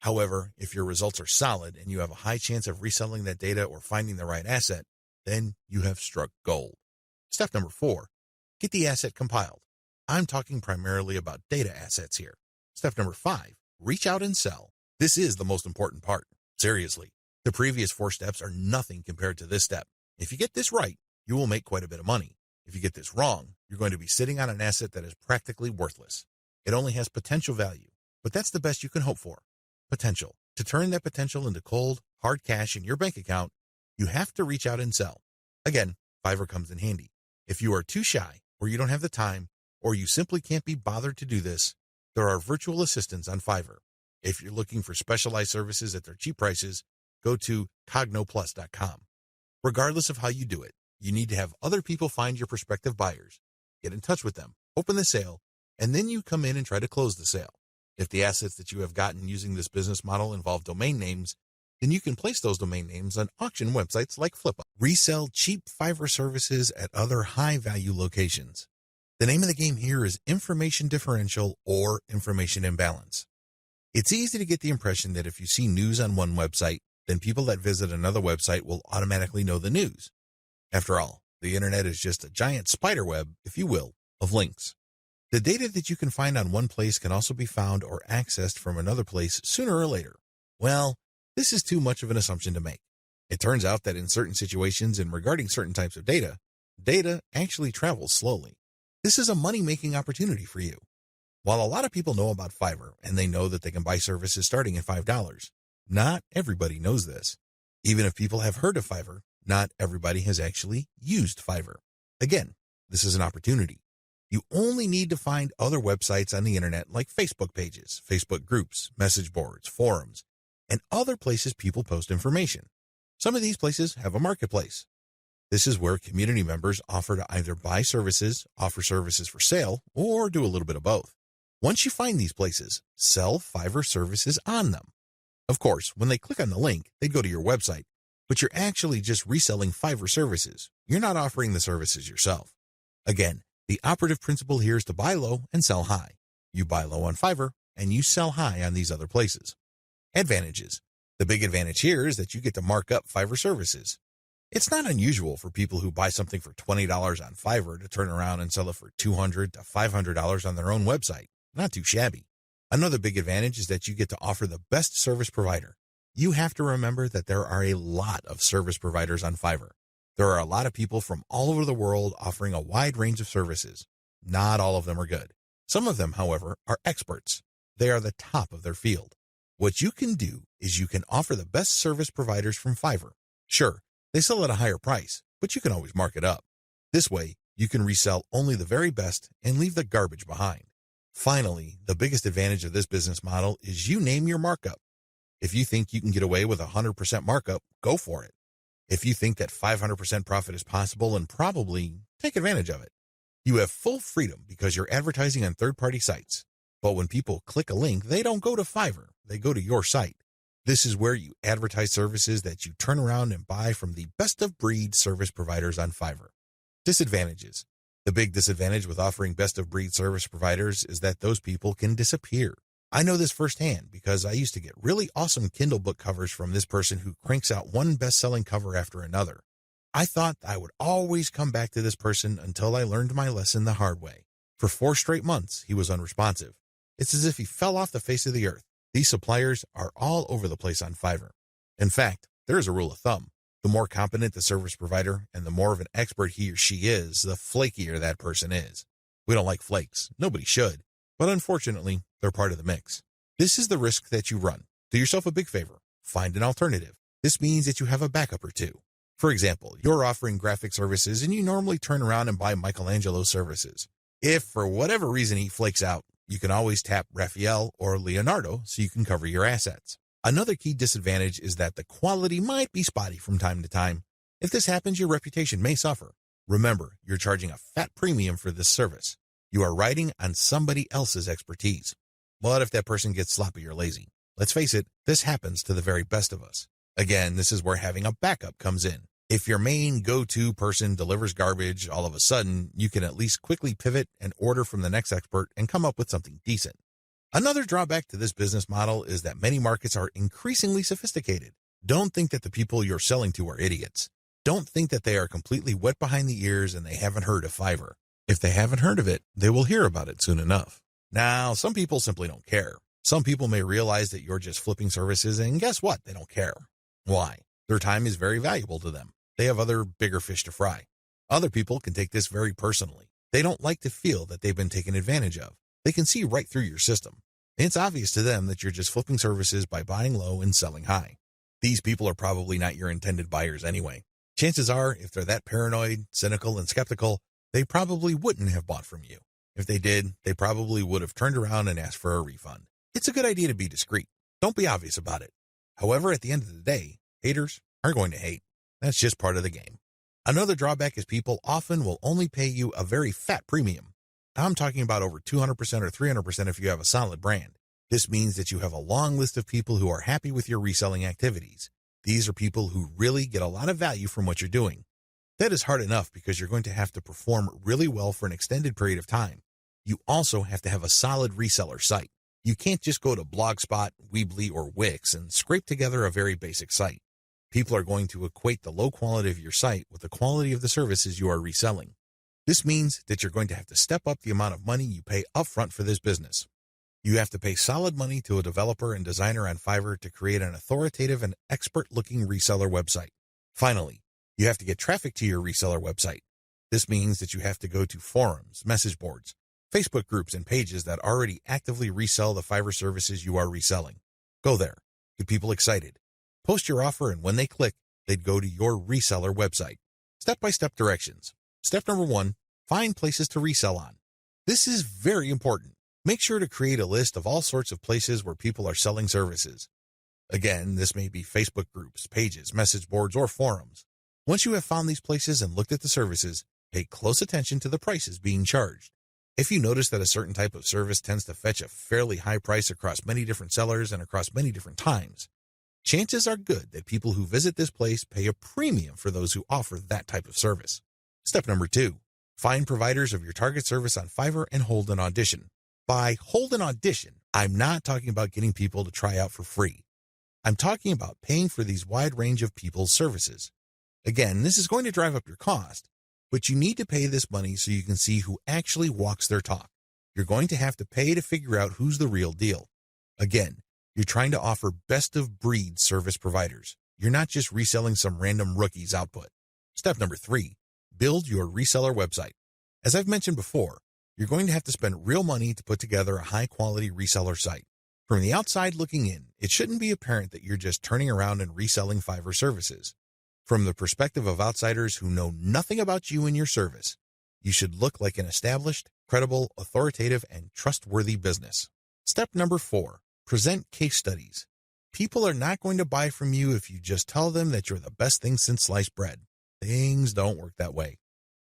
However, if your results are solid and you have a high chance of reselling that data or finding the right asset, then you have struck gold. Step number 4, get the asset compiled. I'm talking primarily about data assets here. Step number 5, reach out and sell. This is the most important part. Seriously, the previous 4 steps are nothing compared to this step. If you get this right, you will make quite a bit of money. If you get this wrong, you're going to be sitting on an asset that is practically worthless. It only has potential value, but that's the best you can hope for. Potential. To turn that potential into cold, hard cash in your bank account, you have to reach out and sell. Again, Fiverr comes in handy. If you are too shy, or you don't have the time, or you simply can't be bothered to do this, there are virtual assistants on Fiverr. If you're looking for specialized services at their cheap prices, go to cognoplus.com. Regardless of how you do it, you need to have other people find your prospective buyers, get in touch with them, open the sale, and then you come in and try to close the sale. If the assets that you have gotten using this business model involve domain names, then you can place those domain names on auction websites like Flippa. Resell cheap Fiverr services at other high-value locations. The name of the game here is information differential or information imbalance. It's easy to get the impression that if you see news on one website, then people that visit another website will automatically know the news. After all, the internet is just a giant spider web, if you will, of links. The data that you can find on one place can also be found or accessed from another place sooner or later. Well, this is too much of an assumption to make. It turns out that in certain situations and regarding certain types of data, data actually travels slowly. This is a money-making opportunity for you. While a lot of people know about Fiverr and they know that they can buy services starting at $5, Not everybody knows this. Even if people have heard of Fiverr, not everybody has actually used Fiverr. Again, this is an opportunity. You only need to find other websites on the internet like Facebook pages, Facebook groups, message boards, forums, and other places people post information. Some of these places have a marketplace. This is where community members offer to either buy services, offer services for sale, or do a little bit of both. Once you find these places, sell Fiverr services on them. Of course, when they click on the link, they go to your website, but you're actually just reselling Fiverr services. You're not offering the services yourself. Again, the operative principle here is to buy low and sell high. You buy low on Fiverr, and you sell high on these other places. Advantages. The big advantage here is that you get to mark up Fiverr services. It's not unusual for people who buy something for $20 on Fiverr to turn around and sell it for $200 to $500 on their own website. Not too shabby. Another big advantage is that you get to offer the best service provider. You have to remember that there are a lot of service providers on Fiverr. There are a lot of people from all over the world offering a wide range of services. Not all of them are good. Some of them, however, are experts. They are the top of their field. What you can do is you can offer the best service providers from Fiverr. Sure, they sell at a higher price, but you can always mark it up. This way, you can resell only the very best and leave the garbage behind. Finally, the biggest advantage of this business model is you name your markup. If you think you can get away with 100% markup, go for it. If you think that 500% profit is possible, and probably take advantage of it. You have full freedom because you're advertising on third-party sites. But when people click a link, they don't go to Fiverr, they go to your site. This is where you advertise services that you turn around and buy from the best-of-breed service providers on Fiverr. Disadvantages. The big disadvantage with offering best-of-breed service providers is that those people can disappear. I know this firsthand because I used to get really awesome Kindle book covers from this person who cranks out one best-selling cover after another. I thought I would always come back to this person until I learned my lesson the hard way. For 4 straight months, he was unresponsive. It's as if he fell off the face of the earth. These suppliers are all over the place on Fiverr. In fact, there is a rule of thumb. The more competent the service provider and the more of an expert he or she is, the flakier that person is. We don't like flakes. Nobody should. But unfortunately, they're part of the mix. This is the risk that you run. Do yourself a big favor. Find an alternative. This means that you have a backup or two. For example, you're offering graphic services and you normally turn around and buy Michelangelo's services. If for whatever reason he flakes out, you can always tap Raphael or Leonardo so you can cover your assets. Another key disadvantage is that the quality might be spotty from time to time. If this happens, your reputation may suffer. Remember, you're charging a fat premium for this service. You are riding on somebody else's expertise. What if that person gets sloppy or lazy? Let's face it, this happens to the very best of us. Again, this is where having a backup comes in. If your main go-to person delivers garbage, all of a sudden, you can at least quickly pivot and order from the next expert and come up with something decent. Another drawback to this business model is that many markets are increasingly sophisticated. Don't think that the people you're selling to are idiots. Don't think that they are completely wet behind the ears and they haven't heard of Fiverr. If they haven't heard of it, they will hear about it soon enough. Now, some people simply don't care. Some people may realize that you're just flipping services, and guess what? They don't care. Why? Their time is very valuable to them. They have other bigger fish to fry. Other people can take this very personally. They don't like to feel that they've been taken advantage of. They can see right through your system. It's obvious to them that you're just flipping services by buying low and selling high. These people are probably not your intended buyers anyway. Chances are, if they're that paranoid, cynical, and skeptical, they probably wouldn't have bought from you. If they did, they probably would have turned around and asked for a refund. It's a good idea to be discreet. Don't be obvious about it. However, at the end of the day, haters are going to hate. That's just part of the game. Another drawback is people often will only pay you a very fat premium. I'm talking about over 200% or 300% if you have a solid brand. This means that you have a long list of people who are happy with your reselling activities. These are people who really get a lot of value from what you're doing. That is hard enough because you're going to have to perform really well for an extended period of time. You also have to have a solid reseller site. You can't just go to Blogspot, Weebly, or Wix and scrape together a very basic site. People are going to equate the low quality of your site with the quality of the services you are reselling. This means that you're going to have to step up the amount of money you pay upfront for this business. You have to pay solid money to a developer and designer on Fiverr to create an authoritative and expert-looking reseller website. Finally, you have to get traffic to your reseller website. This means that you have to go to forums, message boards, Facebook groups, and pages that already actively resell the Fiverr services you are reselling. Go there. Get people excited. Post your offer, and when they click, they'd go to your reseller website. Step-by-step directions. Step number 1, find places to resell on. This is very important. Make sure to create a list of all sorts of places where people are selling services. Again, this may be Facebook groups, pages, message boards, or forums. Once you have found these places and looked at the services, pay close attention to the prices being charged. If you notice that a certain type of service tends to fetch a fairly high price across many different sellers and across many different times, chances are good that people who visit this place pay a premium for those who offer that type of service. Step number 2, find providers of your target service on Fiverr and hold an audition. By hold an audition, I'm not talking about getting people to try out for free. I'm talking about paying for these wide range of people's services. Again, this is going to drive up your cost, but you need to pay this money so you can see who actually walks their talk. You're going to have to pay to figure out who's the real deal. Again, you're trying to offer best-of-breed service providers. You're not just reselling some random rookie's output. Step number 3, build your reseller website. As I've mentioned before, you're going to have to spend real money to put together a high-quality reseller site. From the outside looking in, it shouldn't be apparent that you're just turning around and reselling Fiverr services. From the perspective of outsiders who know nothing about you and your service, you should look like an established, credible, authoritative, and trustworthy business. Step number 4, present case studies. People are not going to buy from you if you just tell them that you're the best thing since sliced bread. Things don't work that way.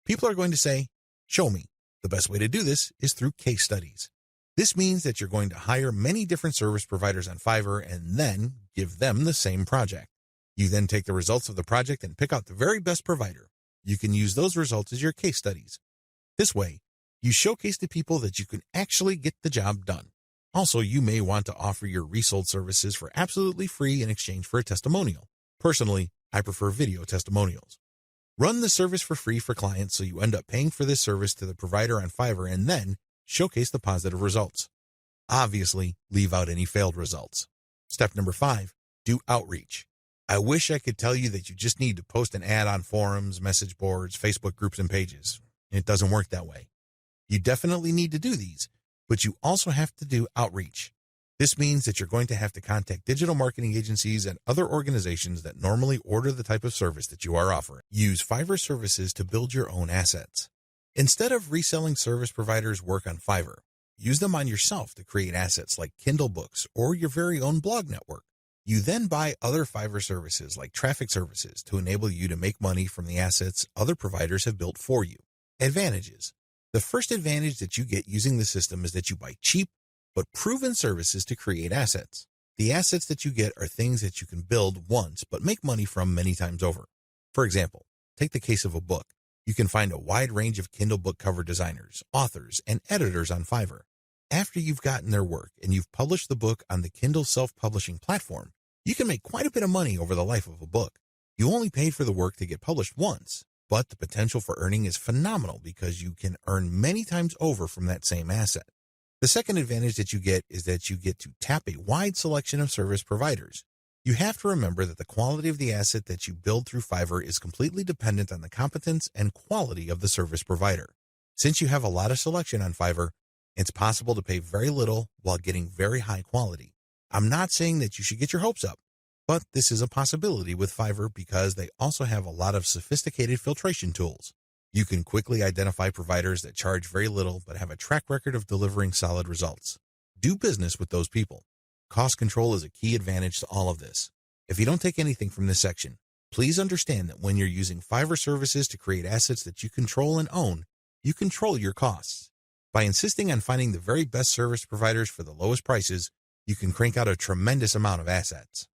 People are going to say, show me. The best way to do this is through case studies. This means that you're going to hire many different service providers on Fiverr and then give them the same project. You then take the results of the project and pick out the very best provider. You can use those results as your case studies. This way, you showcase to people that you can actually get the job done. Also, you may want to offer your resold services for absolutely free in exchange for a testimonial. Personally, I prefer video testimonials. Run the service for free for clients so you end up paying for this service to the provider on Fiverr and then showcase the positive results. Obviously, leave out any failed results. Step number 5, do outreach. I wish I could tell you that you just need to post an ad on forums, message boards, Facebook groups, and pages. It doesn't work that way. You definitely need to do these, but you also have to do outreach. This means that you're going to have to contact digital marketing agencies and other organizations that normally order the type of service that you are offering. Use Fiverr services to build your own assets. Instead of reselling service providers' work on Fiverr, use them on yourself to create assets like Kindle books or your very own blog network. You then buy other Fiverr services like traffic services to enable you to make money from the assets other providers have built for you. Advantages. The first advantage that you get using the system is that you buy cheap but proven services to create assets. The assets that you get are things that you can build once but make money from many times over. For example, take the case of a book. You can find a wide range of Kindle book cover designers, authors, and editors on Fiverr. After you've gotten their work and you've published the book on the Kindle self-publishing platform, you can make quite a bit of money over the life of a book. You only paid for the work to get published once, but the potential for earning is phenomenal because you can earn many times over from that same asset. The second advantage that you get is that you get to tap a wide selection of service providers. You have to remember that the quality of the asset that you build through Fiverr is completely dependent on the competence and quality of the service provider. Since you have a lot of selection on Fiverr, it's possible to pay very little while getting very high quality. I'm not saying that you should get your hopes up, but this is a possibility with Fiverr because they also have a lot of sophisticated filtration tools. You can quickly identify providers that charge very little but have a track record of delivering solid results. Do business with those people. Cost control is a key advantage to all of this. If you don't take anything from this section, please understand that when you're using Fiverr services to create assets that you control and own, you control your costs. By insisting on finding the very best service providers for the lowest prices, you can crank out a tremendous amount of assets.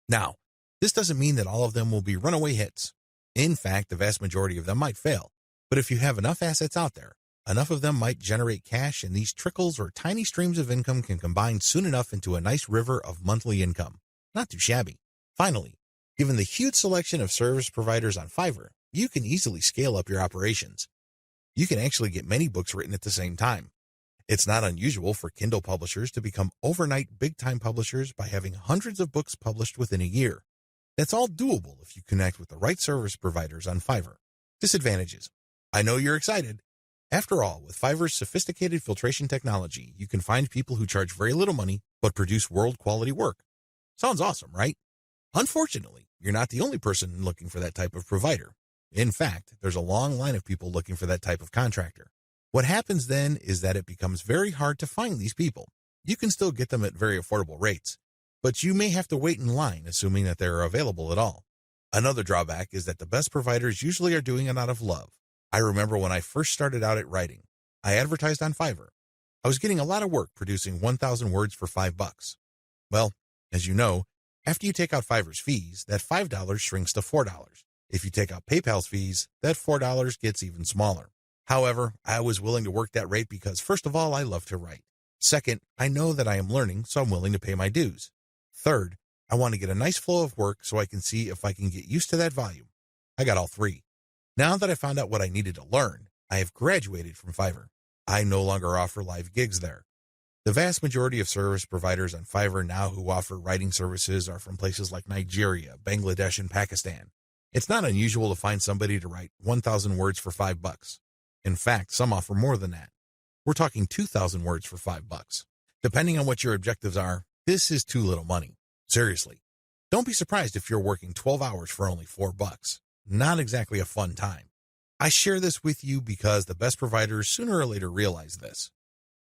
Now, this doesn't mean that all of them will be runaway hits. In fact, the vast majority of them might fail. But if you have enough assets out there, enough of them might generate cash, and these trickles or tiny streams of income can combine soon enough into a nice river of monthly income. Not too shabby. Finally, given the huge selection of service providers on Fiverr, you can easily scale up your operations. You can actually get many books written at the same time. It's not unusual for Kindle publishers to become overnight big-time publishers by having hundreds of books published within a year. That's all doable if you connect with the right service providers on Fiverr. Disadvantages. I know you're excited. After all, with Fiverr's sophisticated filtration technology, you can find people who charge very little money but produce world-quality work. Sounds awesome, right? Unfortunately, you're not the only person looking for that type of provider. In fact, there's a long line of people looking for that type of contractor. What happens then is that it becomes very hard to find these people. You can still get them at very affordable rates, but you may have to wait in line assuming that they're available at all. Another drawback is that the best providers usually are doing it out of love. I remember when I first started out at writing, I advertised on Fiverr. I was getting a lot of work producing 1,000 words for $5. Well, as you know, after you take out Fiverr's fees, that $5 shrinks to $4. If you take out PayPal's fees, that $4 gets even smaller. However, I was willing to work that rate because, first of all, I love to write. Second, I know that I am learning, so I'm willing to pay my dues. Third, I want to get a nice flow of work so I can see if I can get used to that volume. I got all three. Now that I found out what I needed to learn, I have graduated from Fiverr. I no longer offer live gigs there. The vast majority of service providers on Fiverr now who offer writing services are from places like Nigeria, Bangladesh, and Pakistan. It's not unusual to find somebody to write 1,000 words for $5. In fact, some offer more than that. We're talking 2,000 words for $5. Depending on what your objectives are, this is too little money. Seriously. Don't be surprised if you're working 12 hours for only $4. Not exactly a fun time. I share this with you because the best providers sooner or later realize this.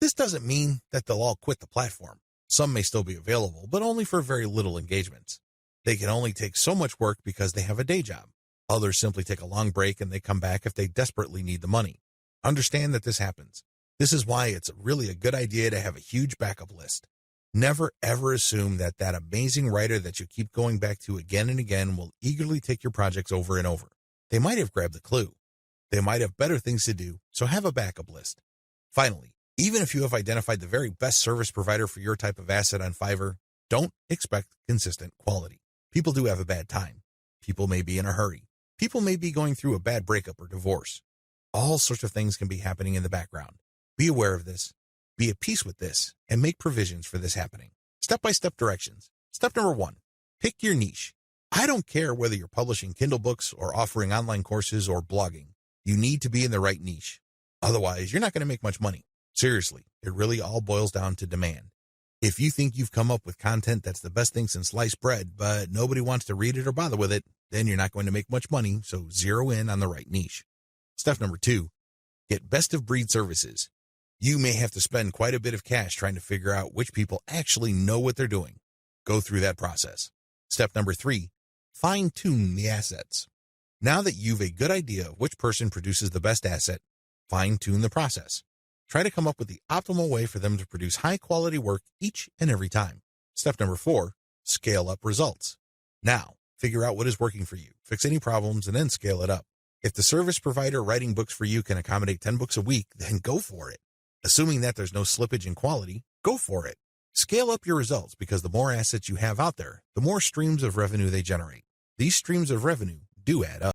This doesn't mean that they'll all quit the platform. Some may still be available, but only for very little engagements. They can only take so much work because they have a day job. Others simply take a long break and they come back if they desperately need the money. Understand that this happens. This is why it's really a good idea to have a huge backup list. Never ever assume that that amazing writer that you keep going back to again and again will eagerly take your projects over and over. They might have grabbed the clue. They might have better things to do, so have a backup list. Finally, even if you have identified the very best service provider for your type of asset on Fiverr, don't expect consistent quality. People do have a bad time. People may be in a hurry. People may be going through a bad breakup or divorce. All sorts of things can be happening in the background. Be aware of this. Be at peace with this and make provisions for this happening. Step-by-step directions. Step number 1, pick your niche. I don't care whether you're publishing Kindle books or offering online courses or blogging. You need to be in the right niche. Otherwise, you're not going to make much money. Seriously, it really all boils down to demand. If you think you've come up with content that's the best thing since sliced bread, but nobody wants to read it or bother with it, then you're not going to make much money, so zero in on the right niche. Step number 2, get best-of-breed services. You may have to spend quite a bit of cash trying to figure out which people actually know what they're doing. Go through that process. Step number 3, fine-tune the assets. Now that you've a good idea of which person produces the best asset, fine-tune the process. Try to come up with the optimal way for them to produce high-quality work each and every time. Step number 4, scale up results. Now, figure out what is working for you, fix any problems, and then scale it up. If the service provider writing books for you can accommodate 10 books a week, then go for it. Assuming that there's no slippage in quality, go for it. Scale up your results because the more assets you have out there, the more streams of revenue they generate. These streams of revenue do add up.